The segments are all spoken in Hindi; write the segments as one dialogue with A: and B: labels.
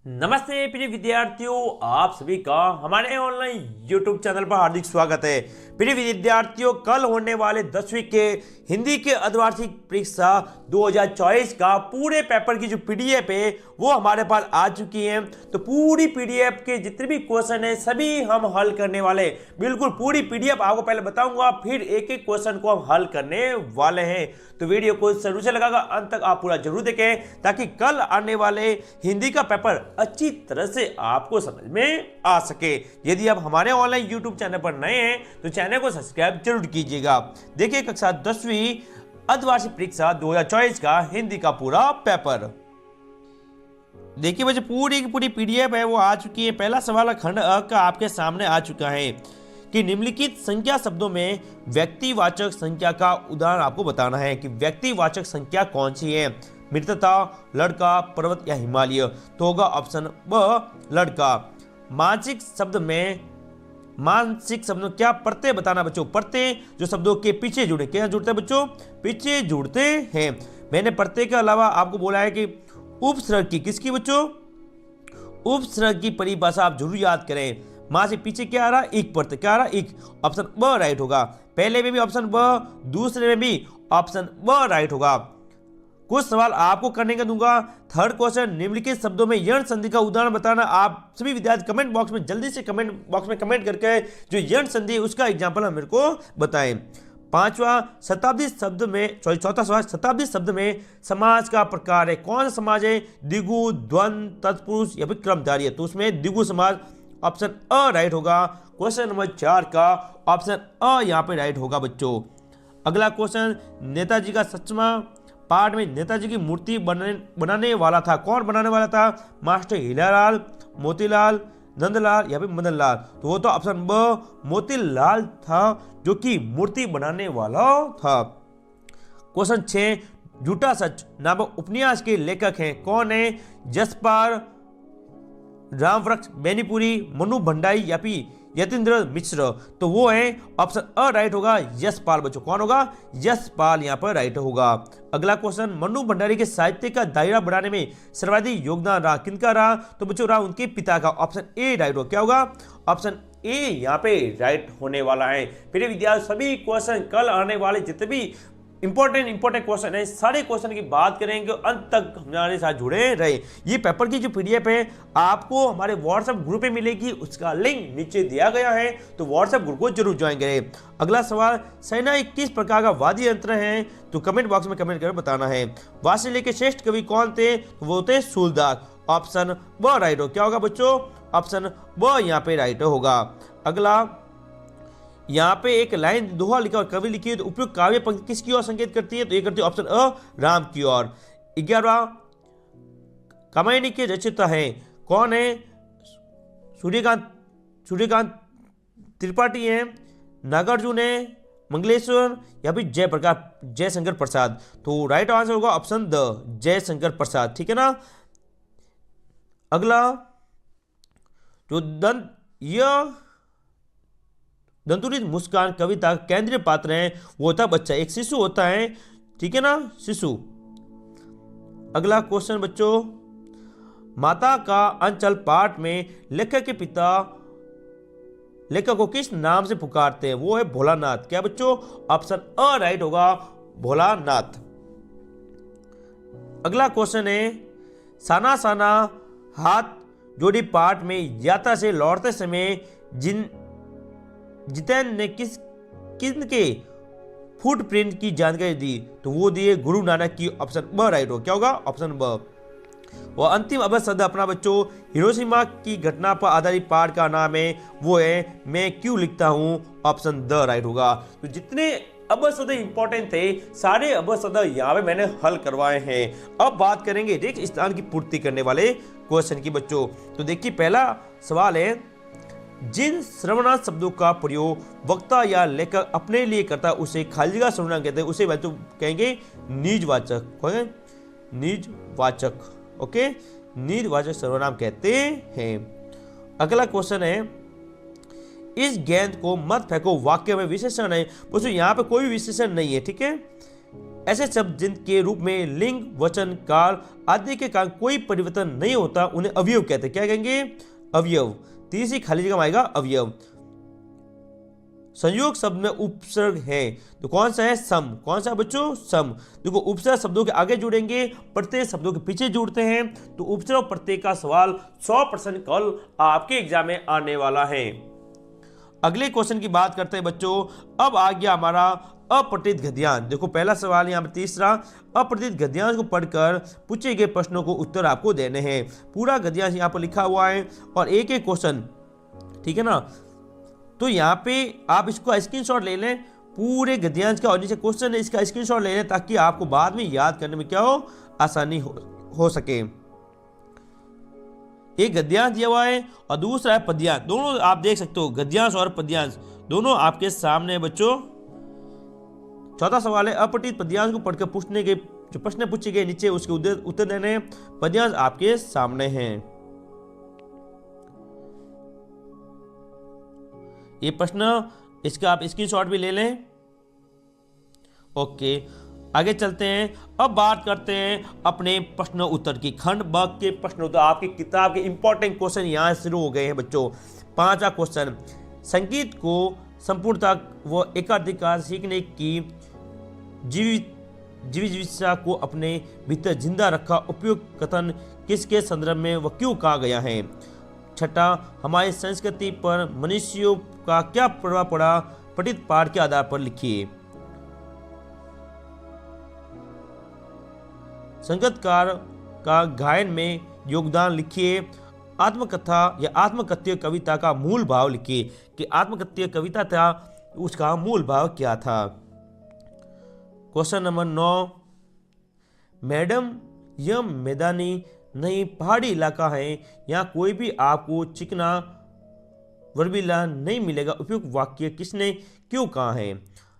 A: नमस्ते प्रिय विद्यार्थियों, आप सभी का हमारे ऑनलाइन YouTube चैनल पर हार्दिक स्वागत है। प्रिय विद्यार्थियों, कल होने वाले 10वीं के हिंदी के अर्धवार्षिक परीक्षा 2024 का पूरे पेपर की जो PDF है वो हमारे पास आ चुकी है। तो पूरी PDF के जितने भी क्वेश्चन है सभी हम हल करने वाले, बिल्कुल पूरी PDF आपको पहले बताऊंगा, फिर एक एक क्वेश्चन को हम हल करने वाले हैं। तो वीडियो को शुरू से लगाकर अंत तक आप पूरा जरूर देखें ताकि कल आने वाले हिंदी का पेपर अच्छी तरह से आपको समझ में आ सके। यदि आप हमारे ऑनलाइन YouTube चैनल पर नए हैं तो चैनल को सब्सक्राइब जरूर कीजिएगा। देखिए कक्षा 10वीं अर्धवार्षिक परीक्षा 2024 का हिंदी का पूरा पेपर। देखिए बच्चे पूरी की पूरी PDF है वो आ चुकी है। पहला सवाल खंड अ का आपके सामने आ चुका है कि निम्नलिखित संख्या शब्दों में व्यक्तिवाचक संख्या का उदाहरण आपको बताना है कि व्यक्तिवाचक संख्या कौन सी है। मित्रता, लड़का, पर्वत या हिमालय। तो होगा ऑप्शन ब लड़का। मानसिक शब्द में क्या प्रत्यय बताना बच्चों। प्रत्यय जो शब्दों के पीछे जुड़े, क्या जुड़ते हैं बच्चों, पीछे जुड़ते हैं। मैंने प्रत्यय के अलावा आपको बोला है कि उपसर्ग की, किसकी बच्चों, उपसर्ग की परिभाषा आप जरूर याद करें। मां से पीछे क्या आ रहा, एक प्रत्यय, क्या आ रहा, एक। ऑप्शन ब राइट होगा। पहले में भी ऑप्शन ब, दूसरे में भी ऑप्शन ब राइट होगा। कुछ सवाल आपको करने का दूंगा। थर्ड क्वेश्चन, निम्नलिखित शब्दों में यण संधि का उदाहरण बताना। आप सभी विद्यार्थी कमेंट बॉक्स में जल्दी से कमेंट बॉक्स में कमेंट करके जो यण संधि है उसका एग्जांपल मेरे को बताएं। चौथा सवाल, शताब्दी शब्द में समाज का प्रकार है। कौन सा समाज है, द्विगु, द्वंद, तत्पुरुष या फिर क्रमधारी है। तो उसमें द्विगु समाज, ऑप्शन अ राइट होगा। क्वेश्चन नंबर 4 का ऑप्शन अ यहाँ पे राइट होगा बच्चों। अगला क्वेश्चन, नेताजी का सचमा पाठ में नेताजी की मूर्ति बनाने वाला था। कौन बनाने वाला था, मास्टर हीरालाल, मोतीलाल, नंदलाल या फिर मदनलाल। तो वो तो ऑप्शन ब मोतीलाल था जो कि मूर्ति बनाने वाला था। क्वेश्चन 6, झूठा सच नामक उपन्यास के लेखक हैं। कौन है, जसपाल, रामवृक्ष बेनीपुरी, मनु भंडारी या फिर यतीन्द्र मिश्र। तो वो है ऑप्शन अ राइट होगा, यशपाल बच्चों। कौन होगा, यशपाल यहाँ पर राइट होगा। अगला क्वेश्चन, मनु भंडारी के साहित्य का दायरा बढ़ाने में सर्वाधिक योगदान रहा, किनका रहा। तो बच्चों रहा उनके पिता का। ऑप्शन ए राइट होगा। क्या होगा, ऑप्शन ए यहाँ पे राइट होने वाला है। फिर विद्यार्थी सभी क्वेश्चन कल आने वाले जितने भी इंपॉर्टेंट क्वेश्चन है सारे क्वेश्चन की बात करेंगे, अंत तक हमारे साथ जुड़े रहे। ये पेपर की जो PDF है आपको हमारे व्हाट्सएप ग्रुप पे मिलेगी, उसका लिंक नीचे दिया गया है, तो व्हाट्सएप ग्रुप को जरूर ज्वाइन करें। अगला सवाल, सेना किस प्रकार का वाद्य यंत्र है। तो कमेंट बॉक्स में कमेंट कर बताना है। वात्सल्य के श्रेष्ठ कवि कौन थे, तो वो थे सूरदास। ऑप्शन ब राइट हो। क्या होगा बच्चों, ऑप्शन ब यहाँ पे राइट होगा। अगला, यहाँ पे एक लाइन दोहा लिखा और कवि लिखी है, तो उपयुक्त काव्य पंक्ति किसकी ओर संकेत करती है। तो ये करती है ऑप्शन अ राम की ओर। 11वां, कामायनी के रचयिता है। कौन है, सूर्यकांत त्रिपाठी है, नागार्जुन है, मंगलेश्वर या फिर जयशंकर प्रसाद। तो राइट आंसर होगा ऑप्शन द जयशंकर प्रसाद, ठीक है ना। अगला, जो दंतुरित मुस्कान कविता का केंद्रीय पात्र है वो होता बच्चा, एक शिशु होता है, ठीक है ना, शिशु। अगला क्वेश्चन बच्चों, माता का अंचल पाठ में लेखक के पिता लेखक को किस नाम से पुकारते हैं। वो है भोलानाथ। क्या बच्चों, ऑप्शन अ राइट होगा, भोलानाथ। अगला क्वेश्चन है, साना साना हाथ जोड़ी पाठ में यात्रा से लौटते समय जितेंद्र ने किनके फुटप्रिंट की जानकारी दी। तो वो दिए गुरु नानक की। ऑप्शन ब राइट हो। क्या होगा, ऑप्शन ब। वो अंतिम अवध शब्द अपना बच्चों हिरोशिमा की घटना पर आधारित पाठ का नाम है, वो है मैं क्यों लिखता हूं। ऑप्शन द राइट होगा। तो जितने अवध शब्द इंपॉर्टेंट थे सारे अवध शब्द यहाँ पे मैंने हल करवाए हैं। अब बात करेंगे रिक्त स्थान की पूर्ति करने वाले क्वेश्चन की बच्चों। तो देखिए पहला सवाल है, जिन सर्वनाम शब्दों का प्रयोग वक्ता या लेखक अपने लिए करता है उसे खाली जगह सर्वनाम कहते हैं। उसे बच्चों कहेंगे निजवाचक। कहेंगे निजवाचक, ओके, निजवाचक सर्वनाम कहते हैं। अगला क्वेश्चन है, इस गेंद को मत फेंको वाक्य में विशेषण है। दोस्तों यहाँ पे कोई विशेषण नहीं है, ठीक है। ऐसे शब्द जिनके रूप में लिंग, वचन, काल आदि के कारण कोई परिवर्तन नहीं होता उन्हें अवयव कहते हैं। क्या कहेंगे? अवयव। तीसरी खाली जगह में आएगा अवयव। संयोग शब्द में उपसर्ग है तो कौन सा है? सम। कौन सा बच्चों? सम। देखो उपसर्ग शब्दों के आगे जुड़ेंगे, प्रत्यय शब्दों के पीछे जुड़ते हैं, तो उपसर्ग और प्रत्यय का सवाल 100% कल आपके एग्जाम में आने वाला है। अगले क्वेश्चन की बात करते हैं बच्चों। अब आ गया हमारा अपठित गद्यांश। देखो पहला सवाल यहाँ पर तीसरा, अपठित गद्यांश को पढ़कर पूछे गए प्रश्नों को उत्तर आपको देने हैं। पूरा गद्यांश यहाँ पर लिखा हुआ है और एक एक क्वेश्चन, ठीक है ना। तो यहाँ पे आप इसको स्क्रीनशॉट ले लें पूरे गद्यांश का, और नीचे क्वेश्चन है इसका स्क्रीनशॉट ले लें ताकि आपको बाद में याद करने में क्या हो? आसानी हो सके। एक गद्यांश दिया हुआ है और दूसरा है पद्यांश। दोनों आप देख सकते हो, गद्यांश और पद्यांश दोनों आपके सामने है बच्चों। चौथा सवाल है अपठित पद्यांश को पढ़कर पूछने के जो प्रश्न पूछे गए नीचे उसके उत्तर देने। पद्यांश आपके सामने हैं। ये प्रश्न इसका आप स्क्रीनशॉट भी ले लें। ओके, आगे चलते हैं। अब बात करते हैं अपने प्रश्न उत्तर की। खंड ब के प्रश्न उत्तर आपकी किताब के इंपॉर्टेंट क्वेश्चन यहाँ शुरू हो गए हैं बच्चों। पांचवा क्वेश्चन, संगीत को संपूर्णता व एकाधिकार सीखने की जीविका को अपने भीतर जिंदा रखा उपयुक्त कथन किसके संदर्भ में व क्यों कहा गया है? छठा, हमारी संस्कृति पर मनुष्यों का क्या प्रभाव पड़ा? पठित पाठ के आधार पर लिखिए। संगीतकार का गायन में योगदान लिखिए। आत्मकथा या आत्मकथ्य कविता का मूल भाव लिखिए कि आत्मकथ्य कविता था उसका मूल भाव क्या था। क्वेश्चन नंबर 9, मैडम यह मैदानी नहीं पहाड़ी इलाका है, यहाँ कोई भी आपको चिकना वर्बीला नहीं मिलेगा। उपयुक्त वाक्य किसने क्यों कहा है?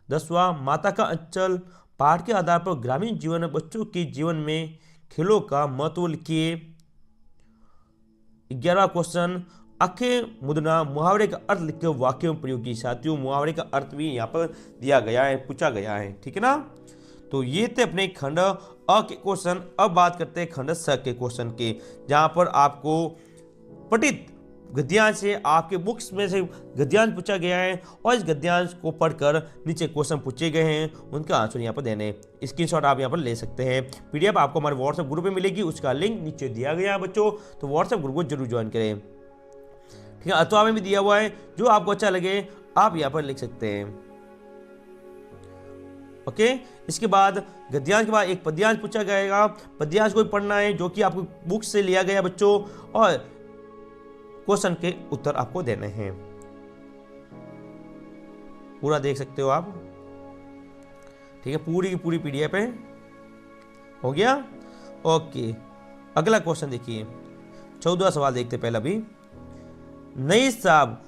A: 10वां, माता का अंचल पाठ के आधार पर ग्रामीण जीवन में बच्चों के जीवन में खेलों का महत्व लिखिए। 11वां क्वेश्चन, आंखें मुदना मुहावरे का अर्थ लिख के वाक्य में प्रयोग की। साथियों मुहावरे का अर्थ भी यहाँ पर दिया गया है, पूछा गया है, ठीक है ना। तो ये थे अपने खंड अ के क्वेश्चन। अब बात करते हैं खंड स के क्वेश्चन के, जहाँ पर आपको पठित गद्यांश से आपके बुक्स में से गद्यांश पूछा गया है और इस गद्यांश को पढ़कर नीचे क्वेश्चन पूछे गए हैं, उनका आंसर यहाँ पर देने। स्क्रीनशॉट आप यहाँ पर ले सकते हैं। पीडीएफ आपको हमारे व्हाट्सएप ग्रुप में मिलेगी, उसका लिंक नीचे दिया गया है बच्चों, तो व्हाट्सएप ग्रुप को जरूर ज्वाइन करें, ठीक है। अथवा में भी दिया हुआ है, जो आपको अच्छा लगे आप यहाँ पर लिख सकते हैं। ओके, इसके बाद गद्यांश के बाद एक पद्यांश पूछा जाएगा। पद्यांश को पढ़ना है जो कि आपको बुक से लिया गया बच्चों, और क्वेश्चन के उत्तर आपको देने हैं। पूरा देख सकते हो आप, ठीक है। पूरी की पूरी पीडीएफ है, हो गया। ओके, अगला क्वेश्चन देखिए। 14वां सवाल देखते पहला भी। नहीं साहब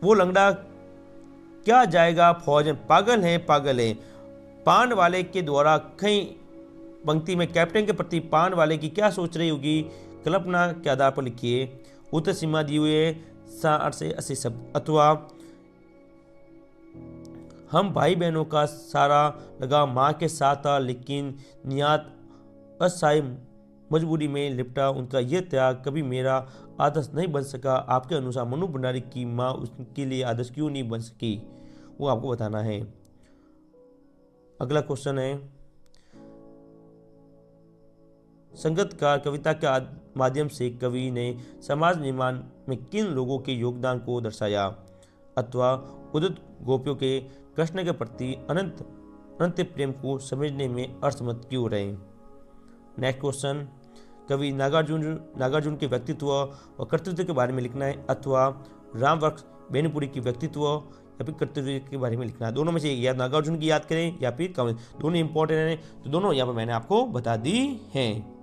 A: वो लंगड़ा क्या जाएगा फौज में, पागल है पागल है। पान वाले के द्वारा कहीं पंक्ति में कैप्टन के प्रति पान वाले की क्या सोच रही होगी, कल्पना के आधार पर लिखिए। उत्तर सीमा दी हुई है 60 से 80 शब्द। अथवा हम भाई बहनों का सारा लगा माँ के साथ था, लेकिन नियत अस्थायी मजबूरी में लिपटा उनका यह त्याग कभी मेरा आदर्श नहीं बन सका। आपके अनुसार मनु भंडारी की माँ उसके लिए आदर्श क्यों नहीं बन सकी, वो आपको बताना है। अगला क्वेश्चन है, संगीतकार कविता के माध्यम से कवि ने समाज निर्माण में किन लोगों के योगदान को दर्शाया। अथवा उदित गोपियों के कृष्ण के प्रति अनंत प्रेम को समझने में असमर्थ क्यों रहे। नेक्स्ट क्वेश्चन, कवि नागार्जुन के व्यक्तित्व और कर्तृत्व के बारे में लिखना है। अथवा रामवक्स बेनीपुरी की व्यक्तित्व या फिर कर्तव्य के बारे में लिखना है। दोनों में से या नागार्जुन की याद करें या फिर कवि, दोनों इंपॉर्टेंट हैं, तो दोनों यहाँ पर मैंने आपको बता दी हैं।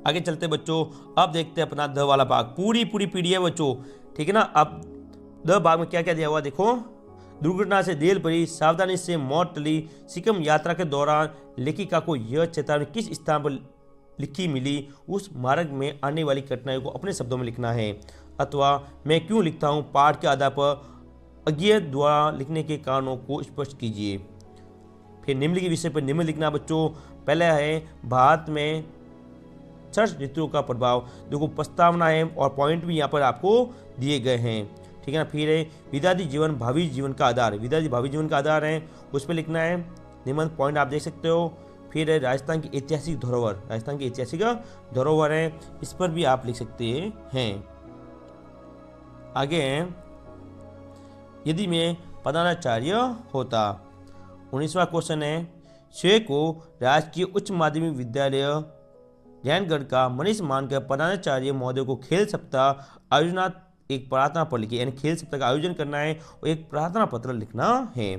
A: आगे चलते बच्चों, अब देखते हैं अपना द वाला भाग। पूरी पीडीएफ बच्चों, ठीक है ना। अब द भाग में क्या क्या दिया हुआ देखो। दुर्घटना से देर पड़ी, सावधानी से मौत टली, सिक्किम यात्रा के दौरान लेखिका को यह चेतावनी किस स्थान पर लिखी मिली, उस मार्ग में आने वाली घटनाओं को अपने शब्दों में लिखना है। अथवा मैं क्यों लिखता हूँ, पाठ के आधार पर अज्ञेय द्वारा लिखने के कारणों को स्पष्ट कीजिए। फिर निम्नलिखित विषय पर निम्न लिखना बच्चों। पहला है भारत में 6 ऋतुओं का प्रभाव। देखो प्रस्तावना है और पॉइंट भी यहाँ पर आपको दिए गए हैं, ठीक है ना। फिर है विद्यार्थी जीवन भावी जीवन का आधार, विद्यार्थी भावी जीवन का आधार है, उस पर लिखना है। निम्न पॉइंट आप देख सकते हो। फिर है राजस्थान की ऐतिहासिक धरोहर, राजस्थान की ऐतिहासिक धरोहर है, इस पर भी आप लिख सकते हैं। आगे हैं यदि मैं प्रधानाचार्य होता। 19वां क्वेश्चन है स्वयं को राजकीय उच्च माध्यमिक विद्यालय जैनगढ़ का मनीष मानकर प्रधानाचार्य महोदय को खेल सप्ताह आयोजना एक प्रार्थना पत्र लिखिए, यानी खेल सप्ताह का आयोजन करना है और एक प्रार्थना पत्र लिखना है।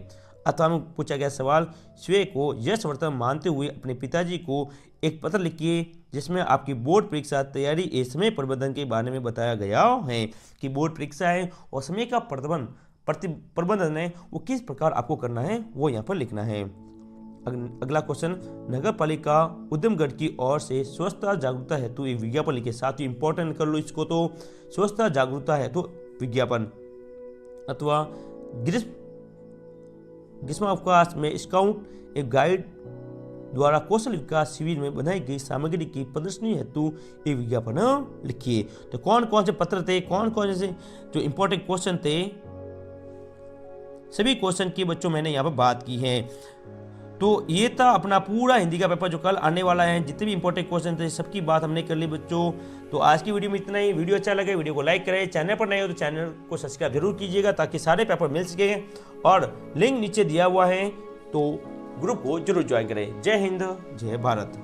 A: अथवा में पूछा गया सवाल स्वयं को यशवर्धन मानते हुए अपने पिताजी को एक पत्र लिखिए जिसमें आपकी बोर्ड परीक्षा तैयारी ए समय प्रबंधन के बारे में बताया गया है कि बोर्ड परीक्षा है और समय का प्रबंधन है वो किस प्रकार आपको करना है वो यहाँ पर लिखना है। अगला क्वेश्चन नगर पालिका उद्यमगढ़ की ओर से स्वच्छता जागरूकता हेतु एक विज्ञापन लिखे। साथ ही इंपॉर्टेंट कर लो इसको, तो स्वच्छता जागरूकता हेतु विज्ञापन। अथवा ग्रीष्मावकाश में स्काउट एक गाइड द्वारा कौशल विकास शिविर में बनाई गई सामग्री की प्रदर्शनी हेतु एक विज्ञापन लिखिए। तो कौन कौन से पत्र थे, कौन कौन से जो इंपॉर्टेंट क्वेश्चन थे, सभी क्वेश्चन की बच्चों मैंने यहाँ पर बात की है। तो ये था अपना पूरा हिंदी का पेपर जो कल आने वाला है। जितने भी इंपॉर्टेंट क्वेश्चन थे सबकी बात हमने कर ली बच्चों। तो आज की वीडियो में इतना ही। वीडियो अच्छा लगे वीडियो को लाइक करें, चैनल पर नए हो तो चैनल को सब्सक्राइब जरूर कीजिएगा ताकि सारे पेपर मिल सकेंगे। और लिंक नीचे दिया हुआ है तो ग्रुप को जरूर ज्वाइन करें। जय हिंद, जय भारत।